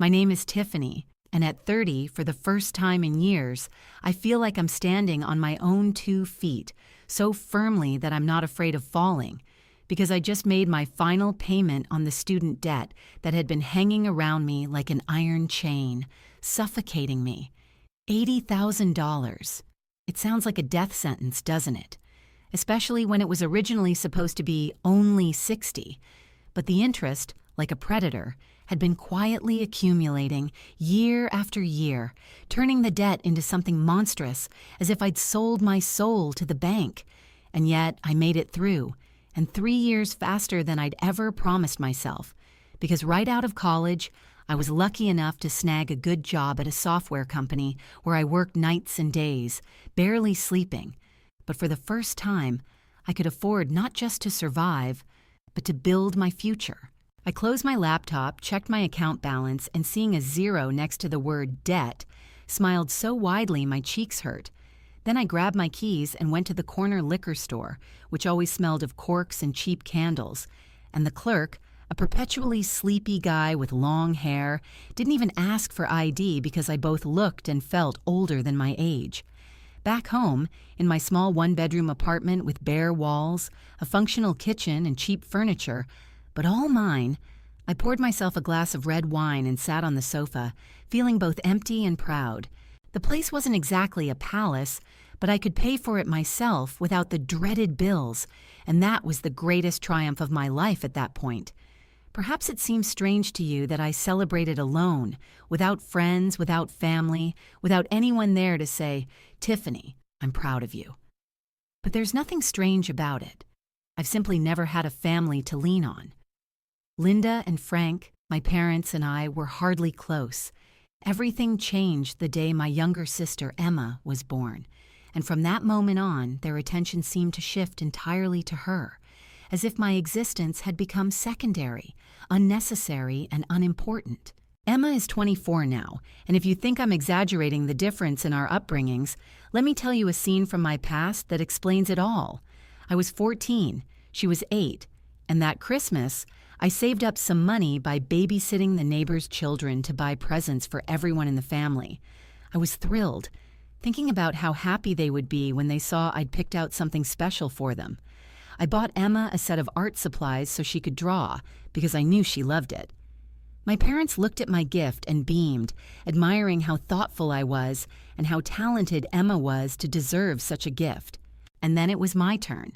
My name is Tiffany, and at 30, for the first time in years, I feel like I'm standing on my own 2 feet, so firmly that I'm not afraid of falling, because I just made my final payment on the student debt that had been hanging around me like an iron chain, suffocating me. $80,000. It sounds like a death sentence, doesn't it? Especially when it was originally supposed to be only 60. But the interest, like a predator, had been quietly accumulating year after year, turning the debt into something monstrous, as if I'd sold my soul to the bank. And yet I made it through, and 3 years faster than I'd ever promised myself, because right out of college, I was lucky enough to snag a good job at a software company where I worked nights and days, barely sleeping. But for the first time, I could afford not just to survive, but to build my future. I closed my laptop, checked my account balance, and seeing a 0 next to the word debt, smiled so widely my cheeks hurt. Then I grabbed my keys and went to the corner liquor store, which always smelled of corks and cheap candles, and the clerk, a perpetually sleepy guy with long hair, didn't even ask for ID because I both looked and felt older than my age. Back home, in my small one-bedroom apartment with bare walls, a functional kitchen, and cheap furniture, but all mine, I poured myself a glass of red wine and sat on the sofa, feeling both empty and proud. The place wasn't exactly a palace, but I could pay for it myself without the dreaded bills, and that was the greatest triumph of my life at that point. Perhaps it seems strange to you that I celebrated alone, without friends, without family, without anyone there to say, "Tiffany, I'm proud of you." But there's nothing strange about it. I've simply never had a family to lean on. Linda and Frank, my parents, and I were hardly close. Everything changed the day my younger sister, Emma, was born, and from that moment on, their attention seemed to shift entirely to her, as if my existence had become secondary, unnecessary, and unimportant. Emma is 24 now, and if you think I'm exaggerating the difference in our upbringings, let me tell you a scene from my past that explains it all. I was 14, she was 8, and that Christmas, I saved up some money by babysitting the neighbors' children to buy presents for everyone in the family. I was thrilled, thinking about how happy they would be when they saw I'd picked out something special for them. I bought Emma a set of art supplies so she could draw, because I knew she loved it. My parents looked at my gift and beamed, admiring how thoughtful I was and how talented Emma was to deserve such a gift. And then it was my turn.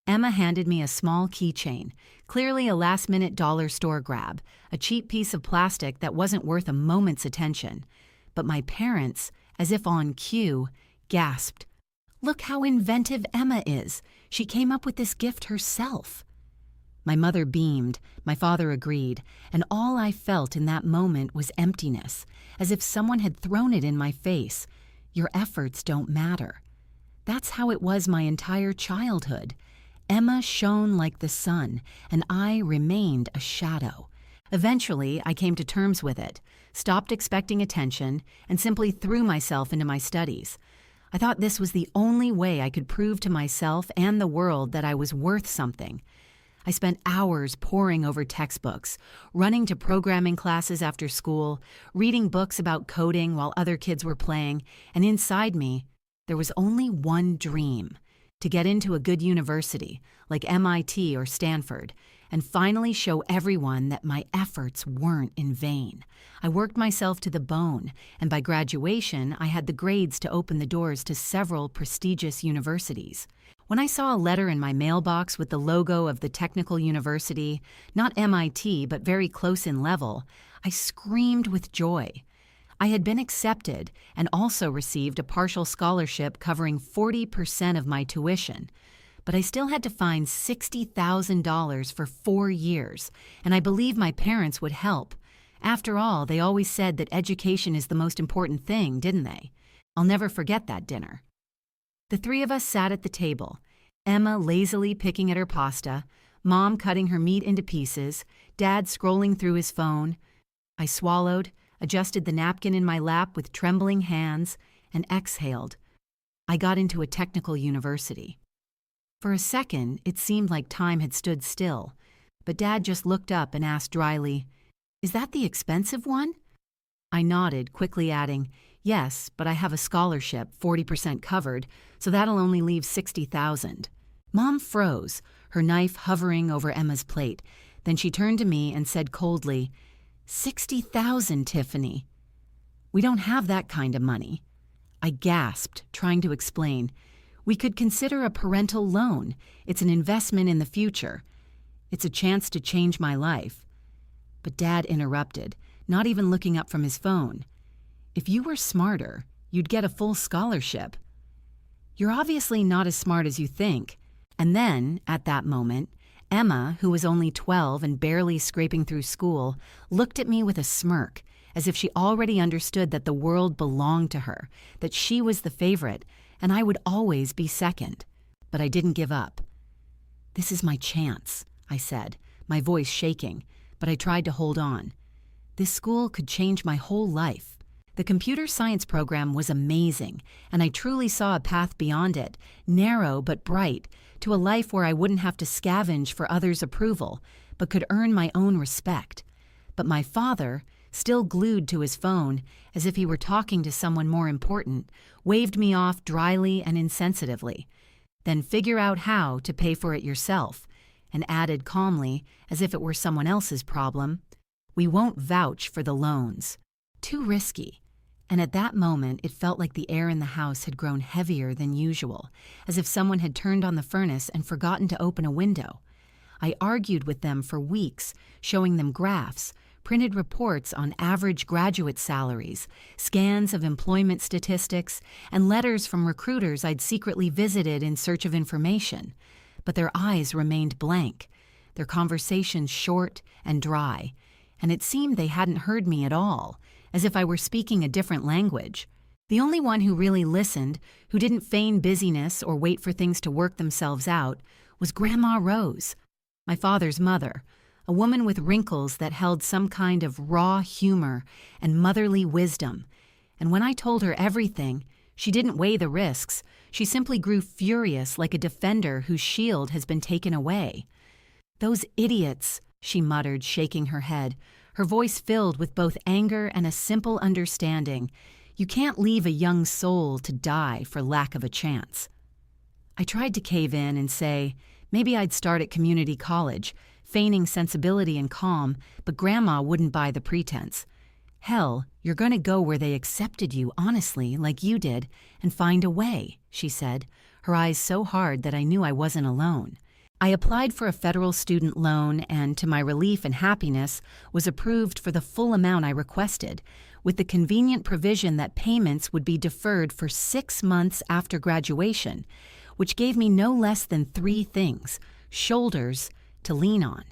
Emma handed me a small keychain, clearly a last-minute dollar store grab, a cheap piece of plastic that wasn't worth a moment's attention. But my parents, as if on cue, gasped, "Look how inventive Emma is. She came up with this gift herself." My mother beamed, my father agreed, and all I felt in that moment was emptiness, as if someone had thrown it in my face. Your efforts don't matter. That's how it was my entire childhood. Emma shone like the sun, and I remained a shadow. Eventually, I came to terms with it, stopped expecting attention, and simply threw myself into my studies. I thought this was the only way I could prove to myself and the world that I was worth something. I spent hours poring over textbooks, running to programming classes after school, reading books about coding while other kids were playing, and inside me, there was only one dream: to get into a good university, like MIT or Stanford, and finally show everyone that my efforts weren't in vain. I worked myself to the bone, and by graduation, I had the grades to open the doors to several prestigious universities. When I saw a letter in my mailbox with the logo of the technical university, not MIT, but very close in level, I screamed with joy. I had been accepted and also received a partial scholarship covering 40% of my tuition, but I still had to find $60,000 for 4 years, and I believe my parents would help. After all, they always said that education is the most important thing, didn't they? I'll never forget that dinner. The 3 of us sat at the table, Emma lazily picking at her pasta, Mom cutting her meat into pieces, Dad scrolling through his phone. I swallowed, adjusted the napkin in my lap with trembling hands, and exhaled. I got into a technical university. For a second, it seemed like time had stood still, but Dad just looked up and asked dryly, "Is that the expensive one?" I nodded, quickly adding, "Yes, but I have a scholarship, 40% covered, so that'll only leave 60,000. Mom froze, her knife hovering over Emma's plate. Then she turned to me and said coldly, 60,000, Tiffany. We don't have that kind of money." I gasped, trying to explain. "We could consider a parental loan. It's an investment in the future. It's a chance to change my life." But Dad interrupted, not even looking up from his phone. "If you were smarter, you'd get a full scholarship." "You're obviously not as smart as you think." And then, at that moment, Emma, who was only 12 and barely scraping through school, looked at me with a smirk, as if she already understood that the world belonged to her, that she was the favorite, and I would always be second. But I didn't give up. "This is my chance," I said, my voice shaking, but I tried to hold on. This school could change my whole life. The computer science program was amazing, and I truly saw a path beyond it, narrow but bright, to a life where I wouldn't have to scavenge for others' approval, but could earn my own respect. But my father, still glued to his phone, as if he were talking to someone more important, waved me off dryly and insensitively. "Then figure out how to pay for it yourself," and added calmly, as if it were someone else's problem, "We won't vouch for the loans." Too risky. And at that moment, it felt like the air in the house had grown heavier than usual, as if someone had turned on the furnace and forgotten to open a window. I argued with them for weeks, showing them graphs, printed reports on average graduate salaries, scans of employment statistics, and letters from recruiters I'd secretly visited in search of information. But their eyes remained blank, their conversations short and dry, and it seemed they hadn't heard me at all, as if I were speaking a different language. The only one who really listened, who didn't feign busyness or wait for things to work themselves out, was Grandma Rose, my father's mother, a woman with wrinkles that held some kind of raw humor and motherly wisdom. And when I told her everything, she didn't weigh the risks. She simply grew furious like a defender whose shield has been taken away. "Those idiots," she muttered, shaking her head, her voice filled with both anger and a simple understanding. "You can't leave a young soul to die for lack of a chance." I tried to cave in and say, maybe I'd start at community college, feigning sensibility and calm, but Grandma wouldn't buy the pretense. "Hell, you're going to go where they accepted you honestly, like you did, and find a way," she said, her eyes so hard that I knew I wasn't alone. I applied for a federal student loan and, to my relief and happiness, was approved for the full amount I requested, with the convenient provision that payments would be deferred for 6 months after graduation, which gave me no less than 3 things: shoulders to lean on,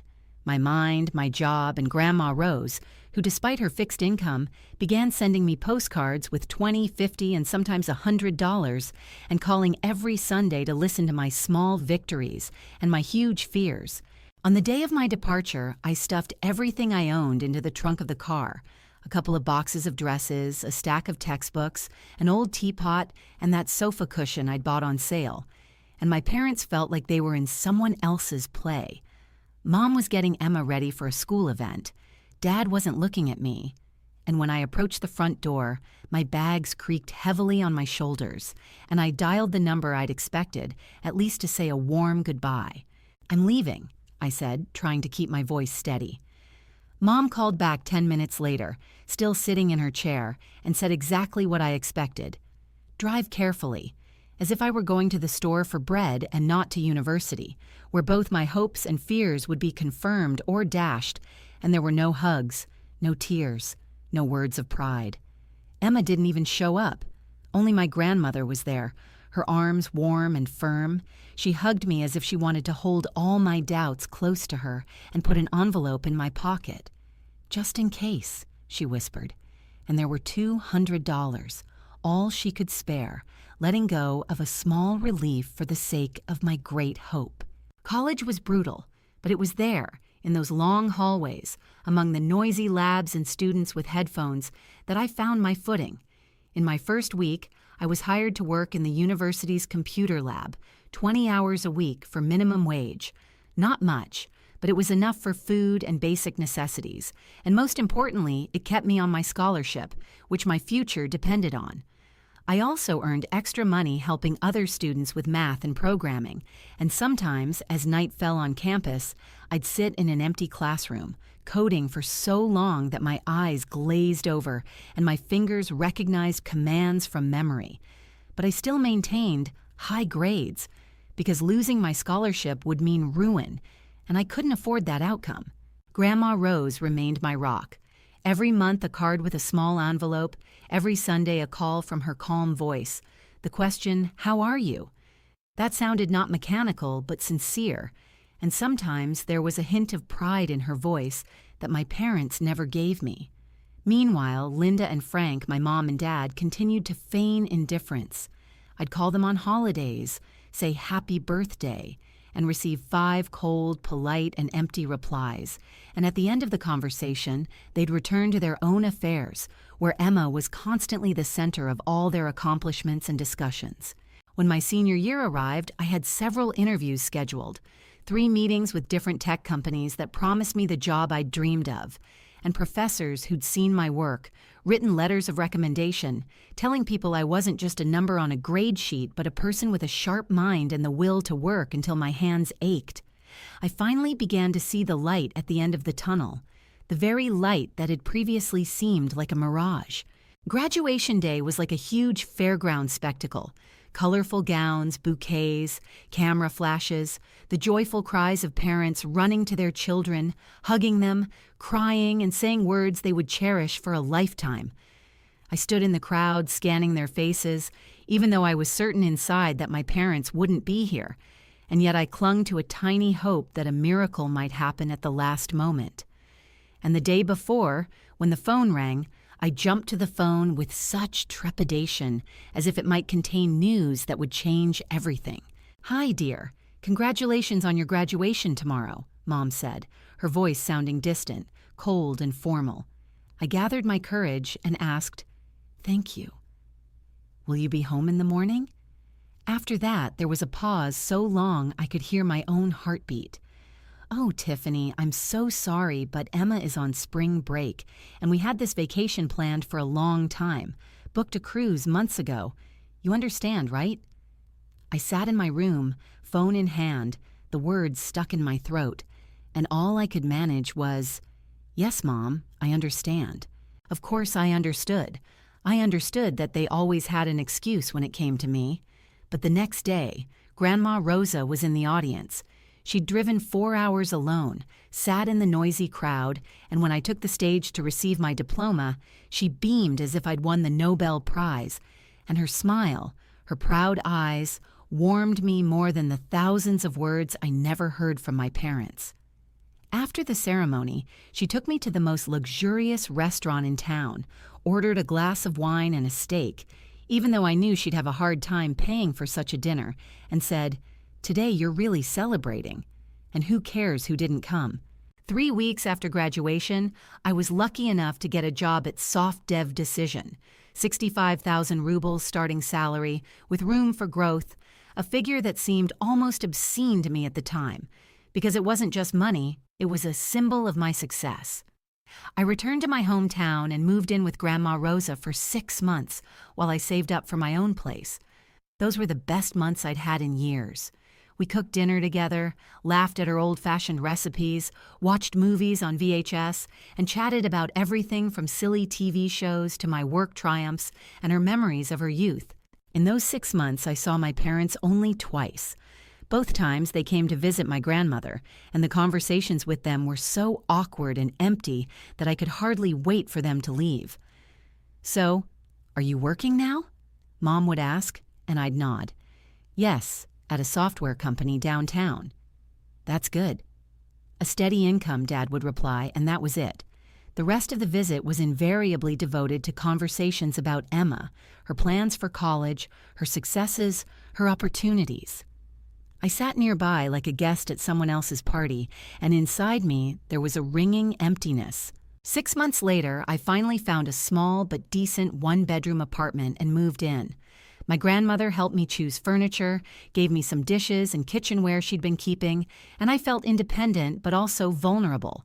my mind, my job, and Grandma Rose, who, despite her fixed income, began sending me postcards with $20, $50, and sometimes $100, and calling every Sunday to listen to my small victories and my huge fears. On the day of my departure, I stuffed everything I owned into the trunk of the car: a couple of boxes of dresses, a stack of textbooks, an old teapot, and that sofa cushion I'd bought on sale. And my parents felt like they were in someone else's play. Mom was getting Emma ready for a school event. Dad wasn't looking at me, and when I approached the front door, my bags creaked heavily on my shoulders, and I dialed the number I'd expected, at least to say a warm goodbye. "I'm leaving," I said, trying to keep my voice steady. Mom called back 10 minutes later, still sitting in her chair, and said exactly what I expected. "Drive carefully," as if I were going to the store for bread and not to university, where both my hopes and fears would be confirmed or dashed, and there were no hugs, no tears, no words of pride. Emma didn't even show up. Only my grandmother was there, her arms warm and firm. She hugged me as if she wanted to hold all my doubts close to her and put an envelope in my pocket. "Just in case," she whispered. And there were $200, all she could spare, letting go of a small relief for the sake of my great hope. College was brutal, but it was there, in those long hallways, among the noisy labs and students with headphones, that I found my footing. In my first week, I was hired to work in the university's computer lab, 20 hours a week for minimum wage. Not much, but it was enough for food and basic necessities, and most importantly, it kept me on my scholarship, which my future depended on. I also earned extra money helping other students with math and programming, and sometimes, as night fell on campus, I'd sit in an empty classroom, coding for so long that my eyes glazed over and my fingers recognized commands from memory. But I still maintained high grades, because losing my scholarship would mean ruin, and I couldn't afford that outcome. Grandma Rose remained my rock. Every month a card with a small envelope, every Sunday a call from her calm voice. The question, "How are you?" That sounded not mechanical, but sincere, and sometimes there was a hint of pride in her voice that my parents never gave me. Meanwhile, Linda and Frank, my mom and dad, continued to feign indifference. I'd call them on holidays, say happy birthday, and receive 5 cold, polite, and empty replies. And at the end of the conversation, they'd return to their own affairs, where Emma was constantly the center of all their accomplishments and discussions. When my senior year arrived, I had several interviews scheduled, 3 meetings with different tech companies that promised me the job I'd dreamed of, and professors who'd seen my work, written letters of recommendation, telling people I wasn't just a number on a grade sheet, but a person with a sharp mind and the will to work until my hands ached. I finally began to see the light at the end of the tunnel, the very light that had previously seemed like a mirage. Graduation day was like a huge fairground spectacle. Colorful gowns, bouquets, camera flashes, the joyful cries of parents running to their children, hugging them, crying, and saying words they would cherish for a lifetime. I stood in the crowd, scanning their faces, even though I was certain inside that my parents wouldn't be here, and yet I clung to a tiny hope that a miracle might happen at the last moment. And the day before, when the phone rang, I jumped to the phone with such trepidation, as if it might contain news that would change everything. "Hi, dear. Congratulations on your graduation tomorrow," Mom said, her voice sounding distant, cold and formal. I gathered my courage and asked, "Thank you. Will you be home in the morning?" After that, there was a pause so long I could hear my own heartbeat. "Oh, Tiffany, I'm so sorry, but Emma is on spring break, and we had this vacation planned for a long time. Booked a cruise months ago. You understand, right?" I sat in my room, phone in hand, the words stuck in my throat, and all I could manage was, "Yes, Mom, I understand." Of course I understood. I understood that they always had an excuse when it came to me. But the next day, Grandma Rosa was in the audience. She'd driven 4 hours alone, sat in the noisy crowd, and when I took the stage to receive my diploma, she beamed as if I'd won the Nobel Prize, and her smile, her proud eyes, warmed me more than the thousands of words I never heard from my parents. After the ceremony, she took me to the most luxurious restaurant in town, ordered a glass of wine and a steak, even though I knew she'd have a hard time paying for such a dinner, and said, "Today you're really celebrating, and who cares who didn't come?" 3 weeks after graduation, I was lucky enough to get a job at Soft Dev Decision, 65,000 rubles starting salary, with room for growth, a figure that seemed almost obscene to me at the time, because it wasn't just money, it was a symbol of my success. I returned to my hometown and moved in with Grandma Rosa for 6 months while I saved up for my own place. Those were the best months I'd had in years. We cooked dinner together, laughed at her old-fashioned recipes, watched movies on VHS, and chatted about everything from silly TV shows to my work triumphs and her memories of her youth. In those 6 months, I saw my parents only twice. Both times they came to visit my grandmother, and the conversations with them were so awkward and empty that I could hardly wait for them to leave. "So, are you working now?" Mom would ask, and I'd nod. "Yes, at a software company downtown." "That's good." "A steady income," Dad would reply, and that was it. The rest of the visit was invariably devoted to conversations about Emma, her plans for college, her successes, her opportunities. I sat nearby like a guest at someone else's party, and inside me there was a ringing emptiness. 6 months later, I finally found a small but decent 1-bedroom apartment and moved in. My grandmother helped me choose furniture, gave me some dishes and kitchenware she'd been keeping, and I felt independent but also vulnerable.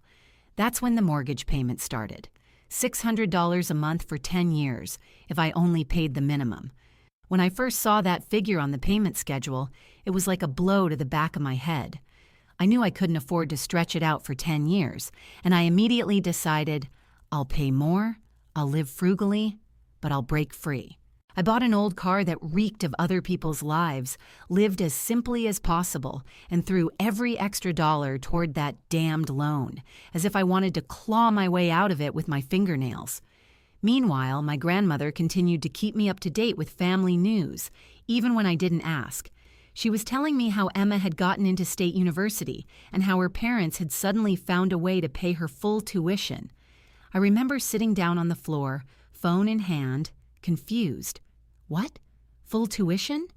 That's when the mortgage payment started. $600 a month for 10 years, if I only paid the minimum. When I first saw that figure on the payment schedule, it was like a blow to the back of my head. I knew I couldn't afford to stretch it out for 10 years, and I immediately decided, I'll pay more, I'll live frugally, but I'll break free. I bought an old car that reeked of other people's lives, lived as simply as possible, and threw every extra dollar toward that damned loan, as if I wanted to claw my way out of it with my fingernails. Meanwhile, my grandmother continued to keep me up to date with family news, even when I didn't ask. She was telling me how Emma had gotten into state university and how her parents had suddenly found a way to pay her full tuition. I remember sitting down on the floor, phone in hand, confused. What? Full tuition?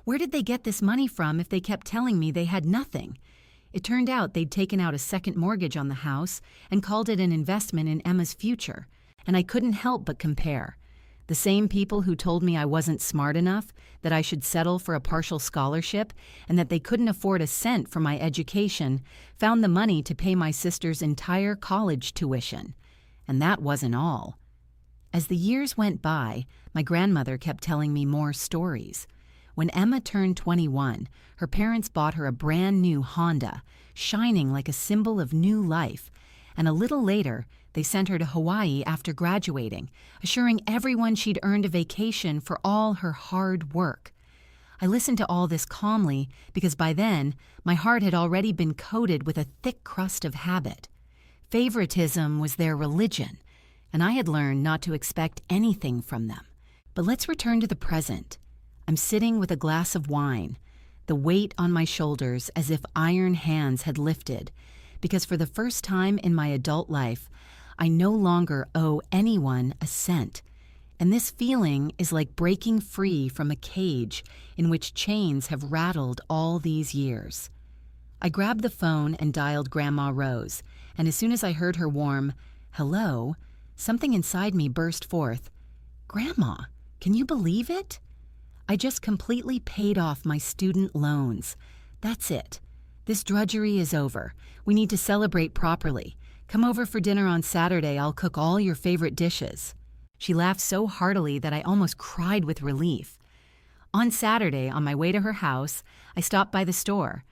Where did they get this money from if they kept telling me they had nothing? It turned out they'd taken out a second mortgage on the house and called it an investment in Emma's future, and I couldn't help but compare. The same people who told me I wasn't smart enough, that I should settle for a partial scholarship, and that they couldn't afford a cent for my education, found the money to pay my sister's entire college tuition. And that wasn't all. As the years went by, my grandmother kept telling me more stories. When Emma turned 21, her parents bought her a brand new Honda, shining like a symbol of new life, and a little later, they sent her to Hawaii after graduating, assuring everyone she'd earned a vacation for all her hard work. I listened to all this calmly because by then, my heart had already been coated with a thick crust of habit. Favoritism was their religion, and I had learned not to expect anything from them. But let's return to the present. I'm sitting with a glass of wine, the weight on my shoulders as if iron hands had lifted, because for the first time in my adult life, I no longer owe anyone a cent. And this feeling is like breaking free from a cage in which chains have rattled all these years. I grabbed the phone and dialed Grandma Rose, and as soon as I heard her warm, "Hello," something inside me burst forth. "Grandma, can you believe it? I just completely paid off my student loans. That's it. This drudgery is over. We need to celebrate properly. Come over for dinner on Saturday. I'll cook all your favorite dishes." She laughed so heartily that I almost cried with relief. On Saturday, on my way to her house, I stopped by the store.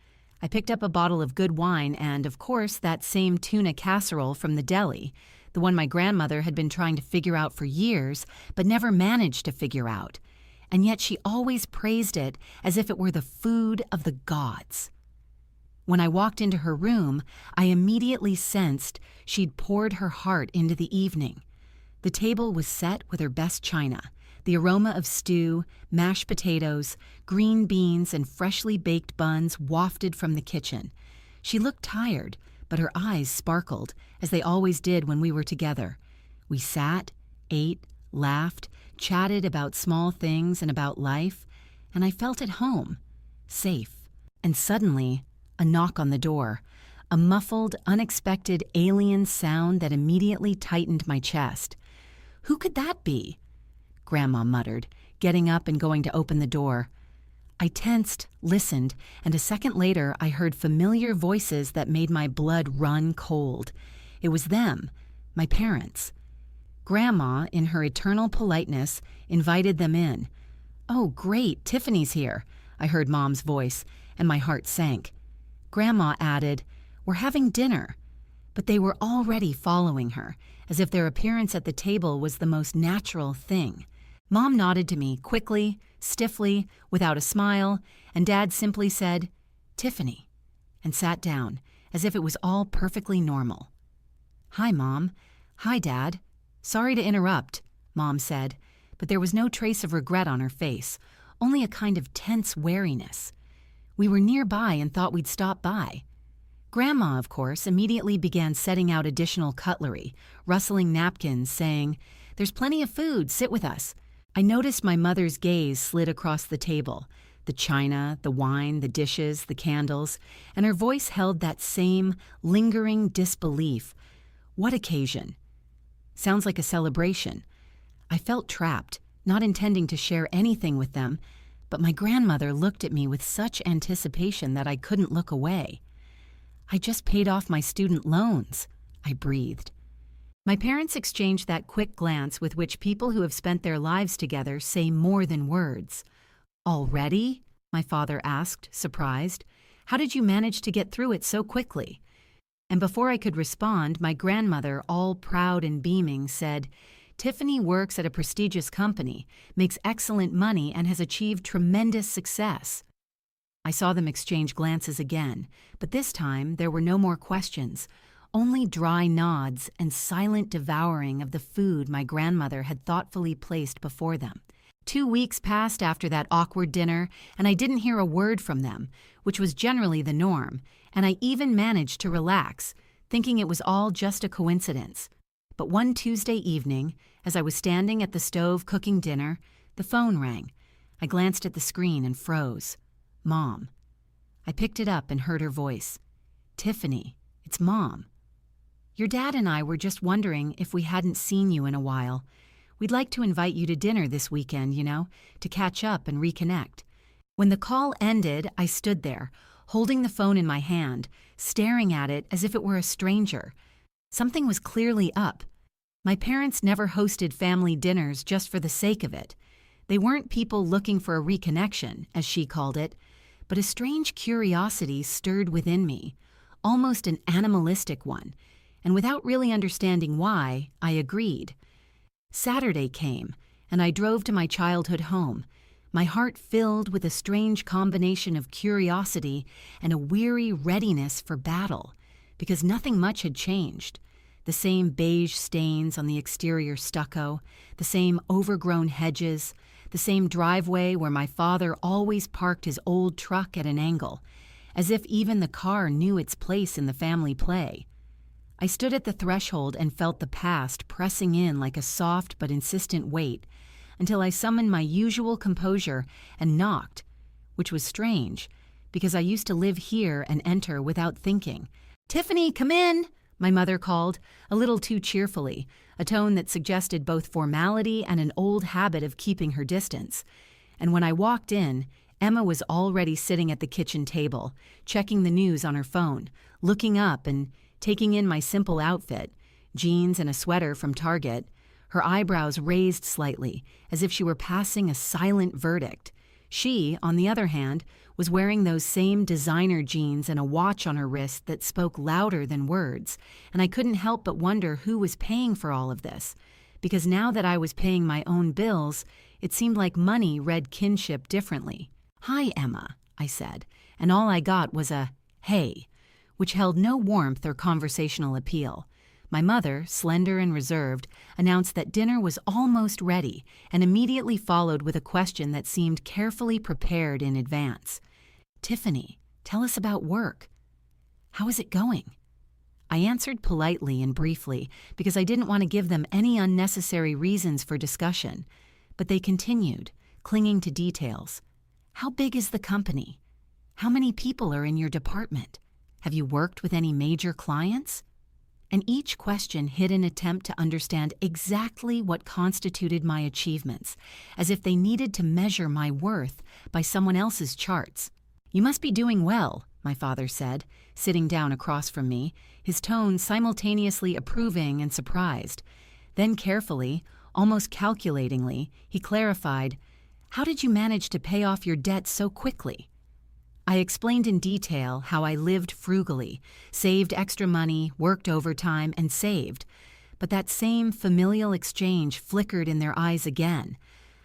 I picked up a bottle of good wine and, of course, that same tuna casserole from the deli, the one my grandmother had been trying to figure out for years, but never managed to figure out. And yet she always praised it as if it were the food of the gods. When I walked into her room, I immediately sensed she'd poured her heart into the evening. The table was set with her best china, the aroma of stew, mashed potatoes, green beans, and freshly baked buns wafted from the kitchen. She looked tired, but her eyes sparkled, as they always did when we were together. We sat, ate, laughed, chatted about small things and about life, and I felt at home, safe. And suddenly, a knock on the door, a muffled, unexpected alien sound that immediately tightened my chest. Who could that be? Grandma muttered, getting up and going to open the door. I tensed, listened, and a second later I heard familiar voices that made my blood run cold. It was them, my parents. Grandma, in her eternal politeness, invited them in. "Oh, great, Tiffany's here," I heard Mom's voice, and my heart sank. Grandma added, "We're having dinner." But they were already following her, as if their appearance at the table was the most natural thing. Mom nodded to me quickly, stiffly, without a smile, and Dad simply said, "Tiffany," and sat down, as if it was all perfectly normal. "Hi, Mom." "Hi, Dad." "Sorry to interrupt," Mom said, but there was no trace of regret on her face, only a kind of tense wariness. We were nearby and thought we'd stop by. Grandma, of course, immediately began setting out additional cutlery, rustling napkins, saying, "There's plenty of food, sit with us." I noticed my mother's gaze slid across the table, the china, the wine, the dishes, the candles, and her voice held that same lingering disbelief. What occasion? Sounds like a celebration. I felt trapped, not intending to share anything with them, but my grandmother looked at me with such anticipation that I couldn't look away. "I just paid off my student loans," I breathed. My parents exchanged that quick glance with which people who have spent their lives together say more than words. "Already?" my father asked, surprised. "How did you manage to get through it so quickly?" And before I could respond, my grandmother, all proud and beaming, said, "Tiffany works at a prestigious company, makes excellent money, and has achieved tremendous success." I saw them exchange glances again, but this time there were no more questions, only dry nods and silent devouring of the food my grandmother had thoughtfully placed before them. 2 weeks passed after that awkward dinner, and I didn't hear a word from them, which was generally the norm, and I even managed to relax, thinking it was all just a coincidence. But one Tuesday evening, as I was standing at the stove cooking dinner, the phone rang. I glanced at the screen and froze. Mom. I picked it up and heard her voice. "Tiffany, it's Mom. Your dad and I were just wondering if we hadn't seen you in a while. We'd like to invite you to dinner this weekend, to catch up and reconnect." When the call ended, I stood there, holding the phone in my hand, staring at it as if it were a stranger. Something was clearly up. My parents never hosted family dinners just for the sake of it. They weren't people looking for a reconnection, as she called it, but a strange curiosity stirred within me, almost an animalistic one, and without really understanding why, I agreed. Saturday came, and I drove to my childhood home, my heart filled with a strange combination of curiosity and a weary readiness for battle, because nothing much had changed. The same beige stains on the exterior stucco, the same overgrown hedges, the same driveway where my father always parked his old truck at an angle, as if even the car knew its place in the family play. I stood at the threshold and felt the past pressing in like a soft but insistent weight, until I summoned my usual composure and knocked, which was strange, because I used to live here and enter without thinking. "Tiffany, come in!" my mother called, a little too cheerfully, a tone that suggested both formality and an old habit of keeping her distance. And when I walked in, Emma was already sitting at the kitchen table, checking the news on her phone, looking up and taking in my simple outfit, jeans and a sweater from Target, her eyebrows raised slightly, as if she were passing a silent verdict. She, on the other hand, was wearing those same designer jeans and a watch on her wrist that spoke louder than words, and I couldn't help but wonder who was paying for all of this, because now that I was paying my own bills, it seemed like money read kinship differently. "Hi, Emma," I said, and all I got was a "hey," which held no warmth or conversational appeal. My mother, slender and reserved, announced that dinner was almost ready and immediately followed with a question that seemed carefully prepared in advance. "Tiffany, tell us about work. How is it going?" I answered politely and briefly because I didn't want to give them any unnecessary reasons for discussion, but they continued, clinging to details. "How big is the company? How many people are in your department? Have you worked with any major clients?" And each question hid an attempt to understand exactly what constituted my achievements, as if they needed to measure my worth by someone else's charts. "You must be doing well," my father said, sitting down across from me, his tone simultaneously approving and surprised. Then carefully, almost calculatingly, he clarified, "How did you manage to pay off your debt so quickly?" I explained in detail how I lived frugally, saved extra money, worked overtime, and saved. But that same familial exchange flickered in their eyes again.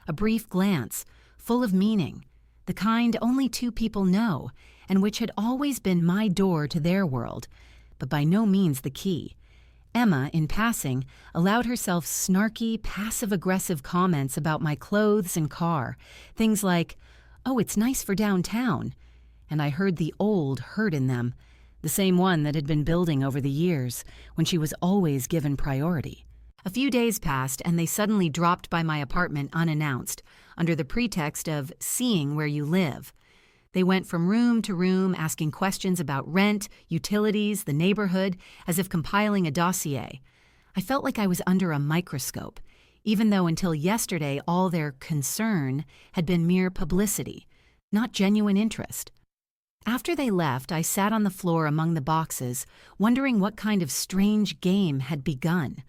A brief glance, full of meaning, the kind only two people know, and which had always been my door to their world, but by no means the key. Emma, in passing, allowed herself snarky, passive-aggressive comments about my clothes and car, things like, "Oh, it's nice for downtown," and I heard the old hurt in them, the same one that had been building over the years, when she was always given priority. A few days passed, and they suddenly dropped by my apartment unannounced, under the pretext of seeing where you live. They went from room to room asking questions about rent, utilities, the neighborhood, as if compiling a dossier. I felt like I was under a microscope. even though until yesterday all their concern had been mere publicity, not genuine interest. After they left, I sat on the floor among the boxes, wondering what kind of strange game had begun.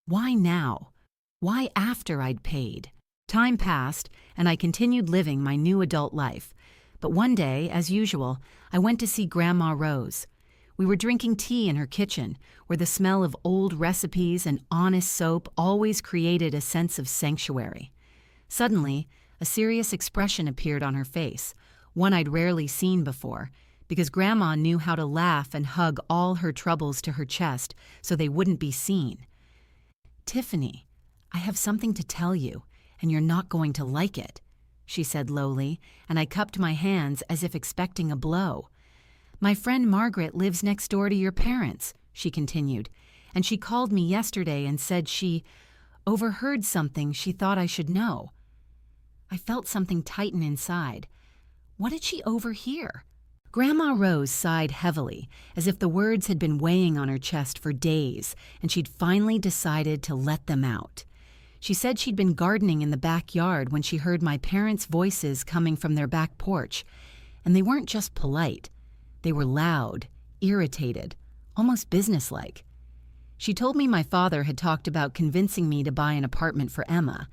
Why now? Why after I'd paid? Time passed, and I continued living my new adult life. But one day, as usual, I went to see Grandma Rose. We were drinking tea in her kitchen, where the smell of old recipes and honest soap always created a sense of sanctuary. Suddenly, a serious expression appeared on her face, one I'd rarely seen before, because Grandma knew how to laugh and hug all her troubles to her chest so they wouldn't be seen. "Tiffany, I have something to tell you, and you're not going to like it," she said lowly, and I cupped my hands as if expecting a blow. "My friend Margaret lives next door to your parents," she continued, "and she called me yesterday and said she overheard something she thought I should know." I felt something tighten inside. What did she overhear? Grandma Rose sighed heavily, as if the words had been weighing on her chest for days, and she'd finally decided to let them out. She said she'd been gardening in the backyard when she heard my parents' voices coming from their back porch, and they weren't just polite. They were loud, irritated, almost businesslike. She told me my father had talked about convincing me to buy an apartment for Emma,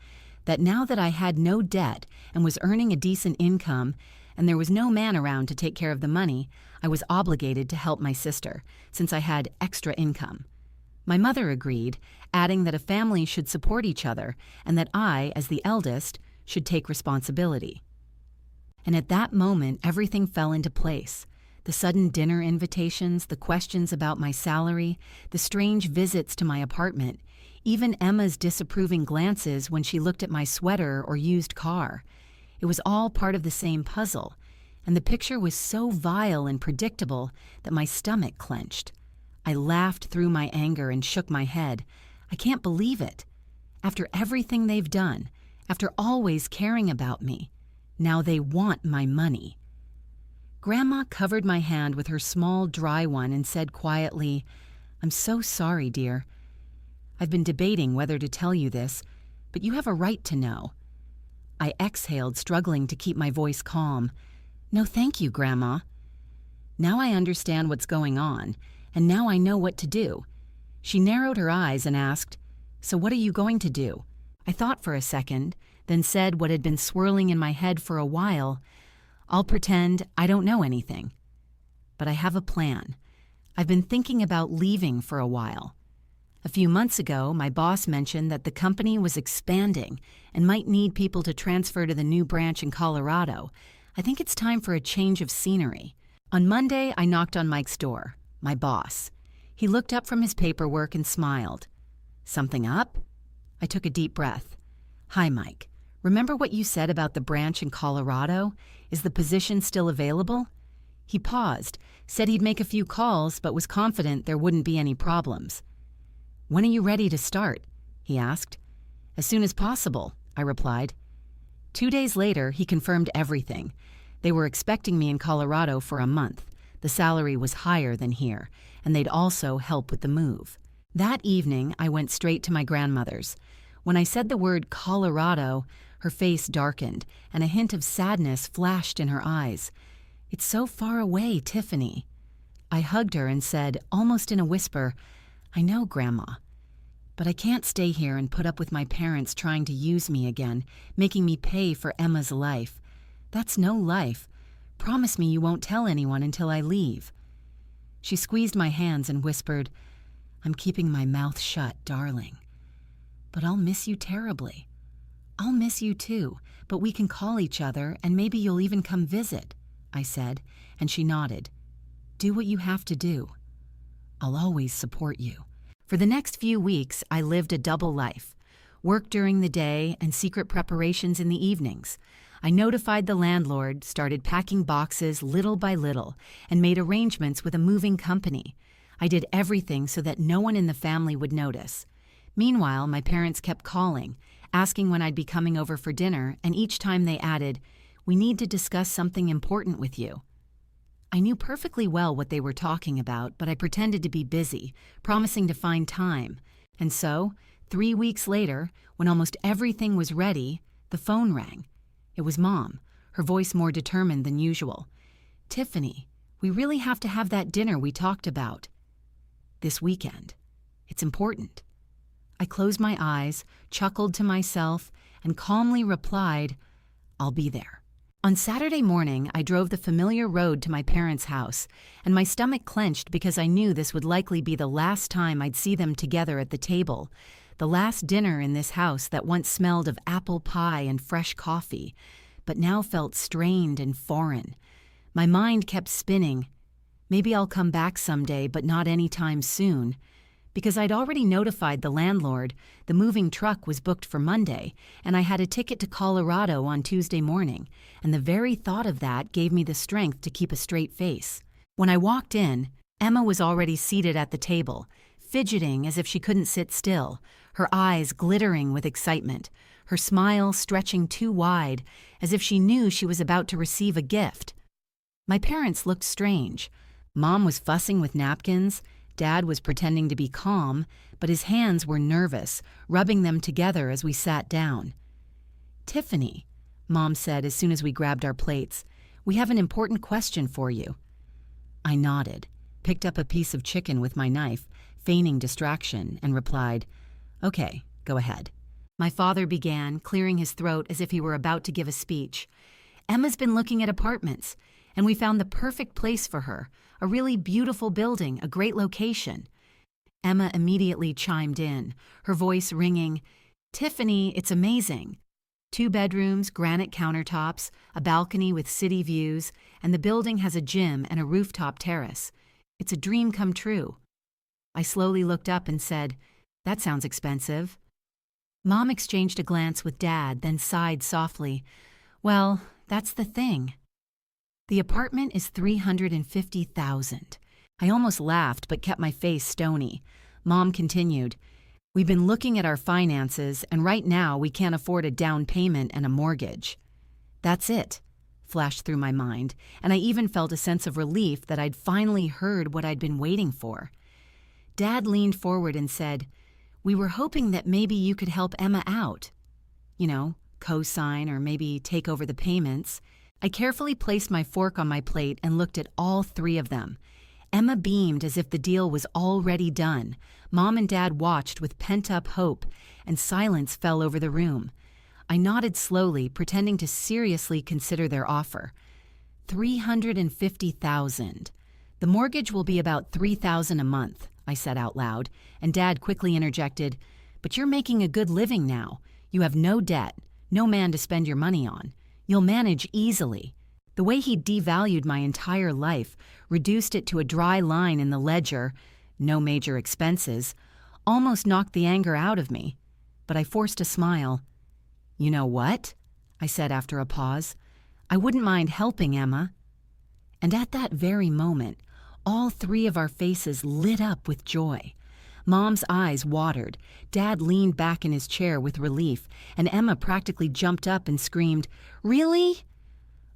that now that I had no debt and was earning a decent income, and there was no man around to take care of the money, I was obligated to help my sister, since I had extra income. My mother agreed, adding that a family should support each other and that I, as the eldest, should take responsibility. And at that moment, everything fell into place. The sudden dinner invitations, the questions about my salary, the strange visits to my apartment, even Emma's disapproving glances when she looked at my sweater or used car. It was all part of the same puzzle, and the picture was so vile and predictable that my stomach clenched. I laughed through my anger and shook my head. I can't believe it. After everything they've done, after always caring about me, now they want my money. Grandma covered my hand with her small, dry one and said quietly, "I'm so sorry, dear. I've been debating whether to tell you this, but you have a right to know." I exhaled, struggling to keep my voice calm. "No, thank you, Grandma." Now I understand what's going on, and now I know what to do. She narrowed her eyes and asked, "So what are you going to do?" I thought for a second, then said what had been swirling in my head for a while, "I'll pretend I don't know anything. But I have a plan. I've been thinking about leaving for a while. A few months ago, my boss mentioned that the company was expanding and might need people to transfer to the new branch in Colorado. I think it's time for a change of scenery." On Monday, I knocked on Mike's door, my boss. He looked up from his paperwork and smiled. "Something up?" I took a deep breath. "Hi, Mike. Remember what you said about the branch in Colorado? Is the position still available?" He paused, said he'd make a few calls, but was confident there wouldn't be any problems. "When are you ready to start?" he asked. "As soon as possible," I replied. 2 days later, he confirmed everything. They were expecting me in Colorado for a month. The salary was higher than here, and they'd also help with the move. That evening, I went straight to my grandmother's. When I said the word Colorado, her face darkened, and a hint of sadness flashed in her eyes. "It's so far away, Tiffany." I hugged her and said, almost in a whisper, "I know, Grandma. But I can't stay here and put up with my parents trying to use me again, making me pay for Emma's life. That's no life. Promise me you won't tell anyone until I leave." She squeezed my hands and whispered, "I'm keeping my mouth shut, darling. But I'll miss you terribly. I'll miss you too, but we can call each other and maybe you'll even come visit," I said, and she nodded. "Do what you have to do. I'll always support you." For the next few weeks, I lived a double life. Work during the day and secret preparations in the evenings. I notified the landlord, started packing boxes little by little, and made arrangements with a moving company. I did everything so that no one in the family would notice. Meanwhile, my parents kept calling, asking when I'd be coming over for dinner, and each time they added, "We need to discuss something important with you." I knew perfectly well what they were talking about, but I pretended to be busy, promising to find time. And so, 3 weeks later, when almost everything was ready, the phone rang. It was Mom, her voice more determined than usual. "Tiffany, we really have to have that dinner we talked about this weekend. It's important." I closed my eyes, chuckled to myself, and calmly replied, "I'll be there." On Saturday morning, I drove the familiar road to my parents' house, and my stomach clenched because I knew this would likely be the last time I'd see them together at the table, the last dinner in this house that once smelled of apple pie and fresh coffee, but now felt strained and foreign. My mind kept spinning. Maybe I'll come back someday, but not anytime soon. Because I'd already notified the landlord, the moving truck was booked for Monday, and I had a ticket to Colorado on Tuesday morning, and the very thought of that gave me the strength to keep a straight face. When I walked in, Emma was already seated at the table, fidgeting as if she couldn't sit still, her eyes glittering with excitement, her smile stretching too wide, as if she knew she was about to receive a gift. My parents looked strange. Mom was fussing with napkins. Dad was pretending to be calm, but his hands were nervous, rubbing them together as we sat down. "Tiffany," Mom said as soon as we grabbed our plates, "we have an important question for you." I nodded, picked up a piece of chicken with my knife, feigning distraction, and replied, "Okay, go ahead." My father began, clearing his throat as if he were about to give a speech. "Emma's been looking at apartments, and we found the perfect place for her, a really beautiful building, a great location." Emma immediately chimed in, her voice ringing, "Tiffany, it's amazing. 2 bedrooms, granite countertops, a balcony with city views, and the building has a gym and a rooftop terrace. It's a dream come true." I slowly looked up and said, "That sounds expensive." Mom exchanged a glance with Dad, then sighed softly. "Well, that's the thing. The apartment is $350,000. I almost laughed but kept my face stony. Mom continued, "We've been looking at our finances, and right now we can't afford a down payment and a mortgage." "That's it," flashed through my mind, and I even felt a sense of relief that I'd finally heard what I'd been waiting for. Dad leaned forward and said, "We were hoping that maybe you could help Emma out. Co-sign or maybe take over the payments." I carefully placed my fork on my plate and looked at all 3 of them. Emma beamed as if the deal was already done. Mom and Dad watched with pent-up hope, and silence fell over the room. I nodded slowly, pretending to seriously consider their offer. $350,000. "The mortgage will be about $3,000 a month," I said out loud, and Dad quickly interjected, "But you're making a good living now. You have no debt, no man to spend your money on. You'll manage easily." The way he devalued my entire life, reduced it to a dry line in the ledger, no major expenses, almost knocked the anger out of me. But I forced a smile. "You know what?" I said after a pause. "I wouldn't mind helping Emma." And at that very moment, all 3 of our faces lit up with joy. Mom's eyes watered, Dad leaned back in his chair with relief, and Emma practically jumped up and screamed, "Really?"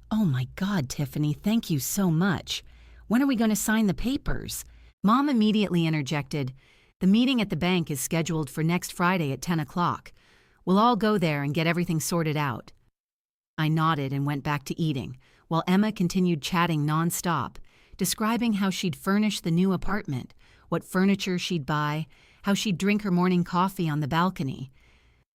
"Oh my God, Tiffany, thank you so much. When are we going to sign the papers?" Mom immediately interjected, "The meeting at the bank is scheduled for next Friday at 10 o'clock. We'll all go there and get everything sorted out." I nodded and went back to eating, while Emma continued chatting nonstop, describing how she'd furnish the new apartment, what furniture she'd buy, how she'd drink her morning coffee on the balcony.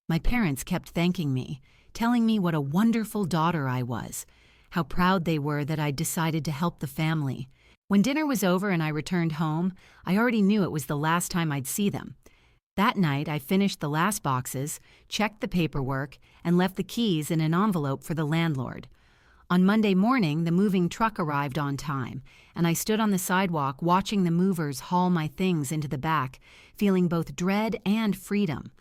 My parents kept thanking me, telling me what a wonderful daughter I was, how proud they were that I'd decided to help the family. When dinner was over and I returned home, I already knew it was the last time I'd see them. That night, I finished the last boxes, checked the paperwork, and left the keys in an envelope for the landlord. On Monday morning, the moving truck arrived on time, and I stood on the sidewalk watching the movers haul my things into the back, feeling both dread and freedom.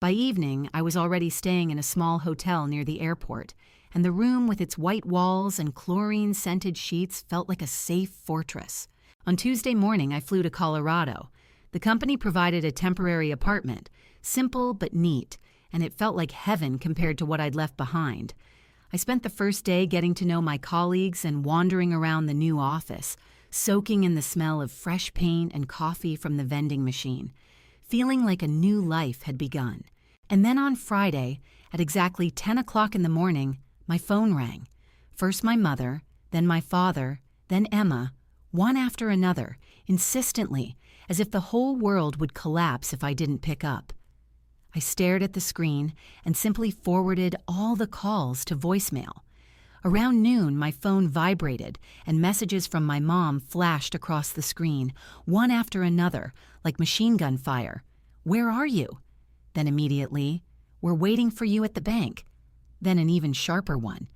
By evening, I was already staying in a small hotel near the airport, and the room with its white walls and chlorine-scented sheets felt like a safe fortress. On Tuesday morning, I flew to Colorado. The company provided a temporary apartment, simple but neat, and it felt like heaven compared to what I'd left behind. I spent the first day getting to know my colleagues and wandering around the new office, soaking in the smell of fresh paint and coffee from the vending machine. feeling like a new life had begun. And then on Friday, at exactly 10 o'clock in the morning, my phone rang. First my mother, then my father, then Emma, one after another, insistently, as if the whole world would collapse if I didn't pick up. I stared at the screen and simply forwarded all the calls to voicemail. Around noon, my phone vibrated and messages from my mom flashed across the screen, one after another, like machine gun fire. "Where are you?" Then immediately, "We're waiting for you at the bank." Then an even sharper one,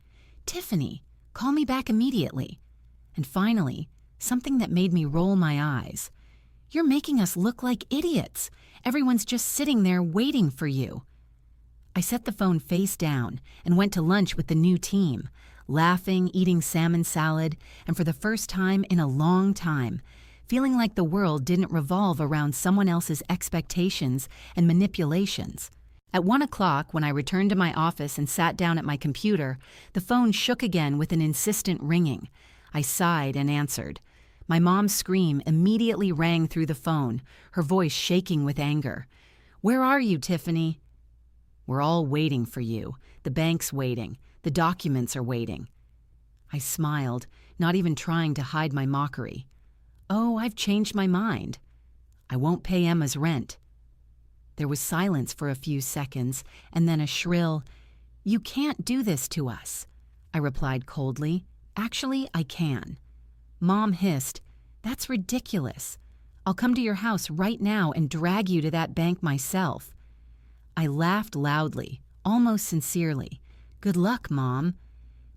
"Tiffany, call me back immediately." And finally, something that made me roll my eyes. "You're making us look like idiots. Everyone's just sitting there waiting for you." I set the phone face down and went to lunch with the new team, laughing, eating salmon salad, and for the first time in a long time, feeling like the world didn't revolve around someone else's expectations and manipulations. At 1 o'clock, when I returned to my office and sat down at my computer, the phone shook again with an insistent ringing. I sighed and answered. My mom's scream immediately rang through the phone, her voice shaking with anger. "Where are you, Tiffany?" "We're all waiting for you. The bank's waiting. The documents are waiting." I smiled, not even trying to hide my mockery. "Oh, I've changed my mind. I won't pay Emma's rent." There was silence for a few seconds, and then a shrill, "You can't do this to us." I replied coldly, "Actually, I can." Mom hissed, "That's ridiculous. I'll come to your house right now and drag you to that bank myself." I laughed loudly, almost sincerely. "Good luck, Mom."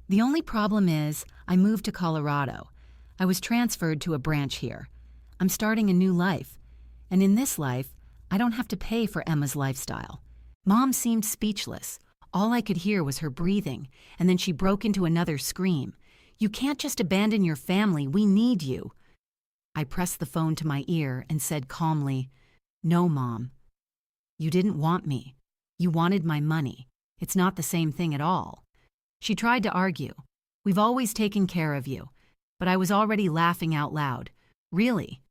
The only problem is, I moved to Colorado. I was transferred to a branch here. I'm starting a new life. And in this life, I don't have to pay for Emma's lifestyle. Mom seemed speechless. All I could hear was her breathing, and then she broke into another scream. "You can't just abandon your family. We need you." I pressed the phone to my ear and said calmly, "No, Mom. You didn't want me. You wanted my money. It's not the same thing at all." She tried to argue. "We've always taken care of you." But I was already laughing out loud. "Really?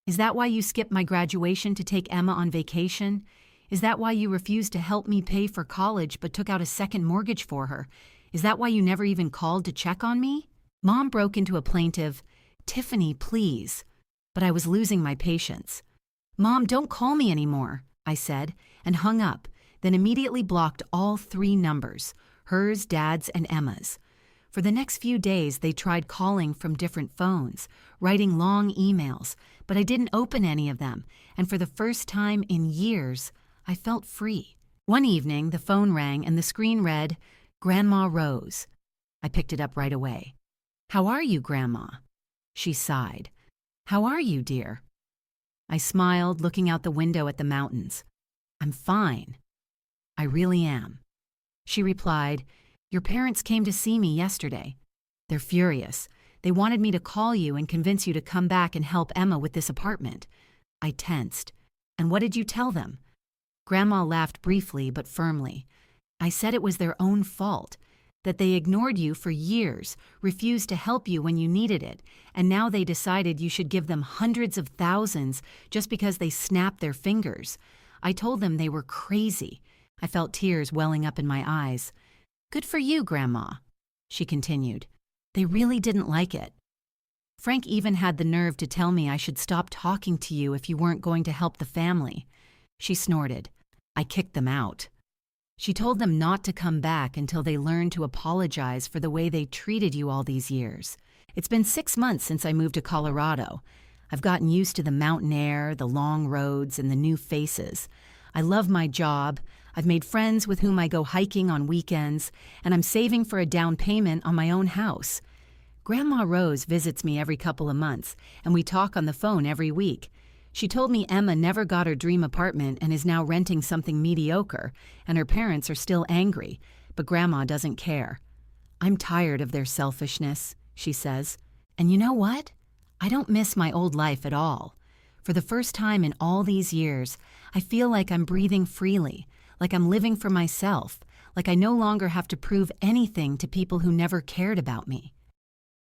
Is that why you skipped my graduation to take Emma on vacation? Is that why you refused to help me pay for college but took out a second mortgage for her? Is that why you never even called to check on me?" Mom broke into a plaintive, "Tiffany, please." But I was losing my patience. "Mom, don't call me anymore," I said, and hung up, then immediately blocked all 3 numbers, hers, Dad's, and Emma's. For the next few days, they tried calling from different phones, writing long emails, but I didn't open any of them, and for the first time in years, I felt free. One evening, the phone rang and the screen read, "Grandma Rose." I picked it up right away. "How are you, Grandma?" She sighed. "How are you, dear?" I smiled, looking out the window at the mountains. "I'm fine. I really am." She replied, "Your parents came to see me yesterday. They're furious. They wanted me to call you and convince you to come back and help Emma with this apartment." I tensed. "And what did you tell them?" Grandma laughed briefly but firmly. "I said it was their own fault, that they ignored you for years, refused to help you when you needed it, and now they decided you should give them hundreds of thousands just because they snapped their fingers. I told them they were crazy." I felt tears welling up in my eyes. "Good for you, Grandma," she continued. "They really didn't like it. Frank even had the nerve to tell me I should stop talking to you if you weren't going to help the family." She snorted. "I kicked them out." She told them not to come back until they learned to apologize for the way they treated you all these years. It's been 6 months since I moved to Colorado. I've gotten used to the mountain air, the long roads, and the new faces. I love my job. I've made friends with whom I go hiking on weekends, and I'm saving for a down payment on my own house. Grandma Rose visits me every couple of months, and we talk on the phone every week. She told me Emma never got her dream apartment and is now renting something mediocre, and her parents are still angry, but Grandma doesn't care. "I'm tired of their selfishness," she says. "And you know what? I don't miss my old life at all. For the first time in all these years, I feel like I'm breathing freely, like I'm living for myself, like I no longer have to prove anything to people who never cared about me."